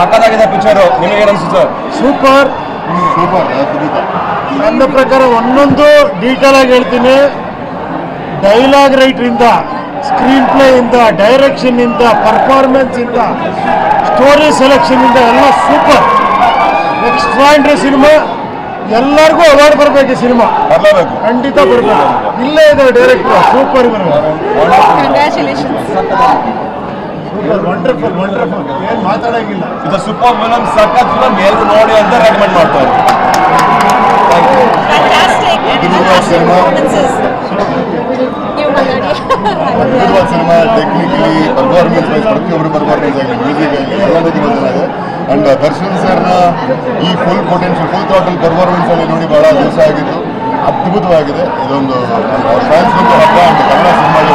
ಸಖತ್ತಾಗಿದೆ ಪಿಕ್ಚರು. ನಿಮಗೆ ಏನು ಅನ್ಸುತ್ತೆ? Super super. ನನ್ನ ಪ್ರಕಾರ ಒಂದೊಂದು ಡೀಟೇಲ್ ಆಗಿ ಹೇಳ್ತೀನಿ. ಡೈಲಾಗ್ ರೈಟ್ರಿಂದ, ಸ್ಕ್ರೀನ್ ಪ್ಲೇ ಇಂದ, ಡೈರೆಕ್ಷನ್ ಇಂದ, ಪರ್ಫಾರ್ಮೆನ್ಸ್ ಇಂದ, ಸ್ಟೋರಿ ಸೆಲೆಕ್ಷನ್ ಇಂದ ಎಲ್ಲ ಸೂಪರ್. ಎಕ್ಸ್ಟ್ರಾಂಡ್ರಿ ಸಿನಿಮಾ. ಎಲ್ಲರಿಗೂ ಅವಾರ್ಡ್ ಬರಬೇಕು. ಸಿನಿಮಾ ಬರಲೇಬೇಕು, ಖಂಡಿತ ಬರಬೇಕು. ಇಲ್ಲೇ ಇದೆ ಡೈರೆಕ್ಟರ್, ಸೂಪರ್ ಬರಬೇಕು. ಸೂಪರ್, ವಂಡರ್ಫುಲ್ ವಂಡರ್ಫುಲ್, ಏನು ಮಾತಾಡೋಂಗಿಲ್ಲ. ಇದು ಸೂಪರ್ ಫಿಲಮ್, ಸಖತ್ ಫಿಲಮ್, ಎಲ್ಲರೂ ನೋಡಿ ಅಂತ ರೆಕಮೆಂಡ್ ಮಾಡ್ತಾರೆ. ಸಿನಿಮಾ ಟೆಕ್ನಿಕಲಿ ಪರ್ಫಾರ್ಮೆನ್ಸ್ ವೈಸ್ ಪ್ರತಿಯೊಬ್ಬರು ಪರ್ಫಾರ್ಮೆನ್ಸ್ ಆಗಲಿ, ಮ್ಯೂಸಿಕ್ ಆಗಲಿ ಎಲ್ಲದಕ್ಕೂ ಚೆನ್ನಾಗಿದೆ. ಅಂಡ್ ದರ್ಶನ್ ಸರ್ನ ಈ ಫುಲ್ ಪೊಟೆನ್ಷಿಯಲ್, ಫುಲ್ ಥಾಟಲ್ ಪರ್ಫಾರ್ಮೆನ್ಸ್ ಅಲ್ಲಿ ನೋಡಿ ಬಹಳ ದಿವಸ ಆಗಿದ್ದು, ಅದ್ಭುತವಾಗಿದೆ. ಇದೊಂದು ಫ್ಯಾನ್ಸ್ ಒಂದು ಹಬ್ಬ ಅಂತ ಕನ್ನಡ ಸಿನಿಮಾಗೆ.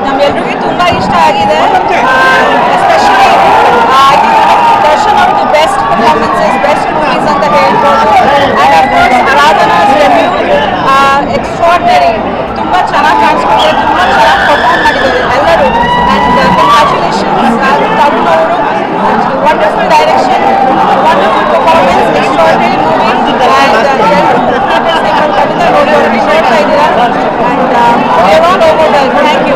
ನಮ್ಮೆಲ್ಲರಿಗೂ ತುಂಬಾ ಇಷ್ಟ ಆಗಿದೆ. ಎಸ್ಪೆಷಲಿ ದರ್ಶನ್ ಅವ್ರದ್ದು ಬೆಸ್ಟ್ ಪರ್ಫಾರ್ಮೆನ್ಸಸ್, ಬೆಸ್ಟ್ ಮೂವೀಸ್ ಅಂತ ಹೇಳ್ಬೋದು. And of course Aradhana's review extraordinary. ತುಂಬ ಚೆನ್ನಾಗಿ ಕಾಣಿಸ್ಕೊಂಡ್ರೆ, ತುಂಬ ಚೆನ್ನಾಗಿ ಪರ್ಫಾರ್ಮ್ ಮಾಡಿದ್ದಾರೆ ಎಲ್ಲರೂ. ಆ್ಯಂಡ್ ಕಂಗ್ರ್ಯಾಚುಲೇಷನ್ಸ್ ತರುಣ್ ಅವರು. Wonderful direction, wonderful performance, extraordinary movie. And ಎಲ್ಲರೂ ಕವಿತಾ ನೋಡಿ ಅವ್ರಿಗೆ ನೋಡ್ತಾ ಇದ್ದೀರಾ. And thank you.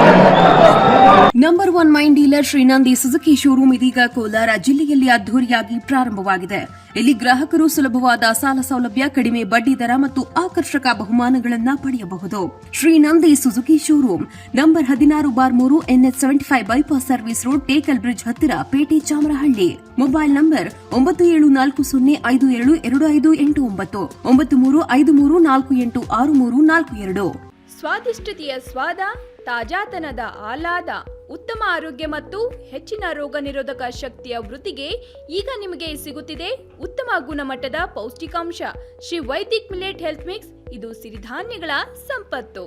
Number 1 main dealer Shrinandi Suzuki showroom ಇದೀಗ ಕೋಲಾರ ಜಿಲ್ಲೆಯಲ್ಲಿ ಅದ್ದೂರಿಯಾಗಿ ಪ್ರಾರಂಭವಾಗಿದೆ. ಇಲ್ಲಿ ಗ್ರಾಹಕರು ಸುಲಭವಾದ ಸಾಲ ಸೌಲಭ್ಯ, ಕಡಿಮೆ ಬಡ್ಡಿ ದರ ಮತ್ತು ಆಕರ್ಷಕ ಬಹುಮಾನಗಳನ್ನು ಪಡೆಯಬಹುದು. Shrinandi Suzuki showroom number 16/3 NH 75 bypass service road, Tekal bridge ಹತ್ತಿರ, ಪೇಟೆ, ಚಾಮರಹಳ್ಳಿ. Mobile number 9740525289 9353486342. ಸ್ವಾದಿಷ್ಟತೆಯ ಸ್ವಾದ, ತಾಜಾತನದ ಆಹ್ಲಾದ, ಉತ್ತಮ ಆರೋಗ್ಯ ಮತ್ತು ಹೆಚ್ಚಿನ ರೋಗ ನಿರೋಧಕ ಶಕ್ತಿಯ ವೃದ್ಧಿಗೆ ಈಗ ನಿಮಗೆ ಸಿಗುತ್ತಿದೆ ಉತ್ತಮ ಗುಣಮಟ್ಟದ ಪೌಷ್ಟಿಕಾಂಶ. Shri Vaidik millet health mix. ಇದು ಸಿರಿಧಾನ್ಯಗಳ ಸಂಪತ್ತು.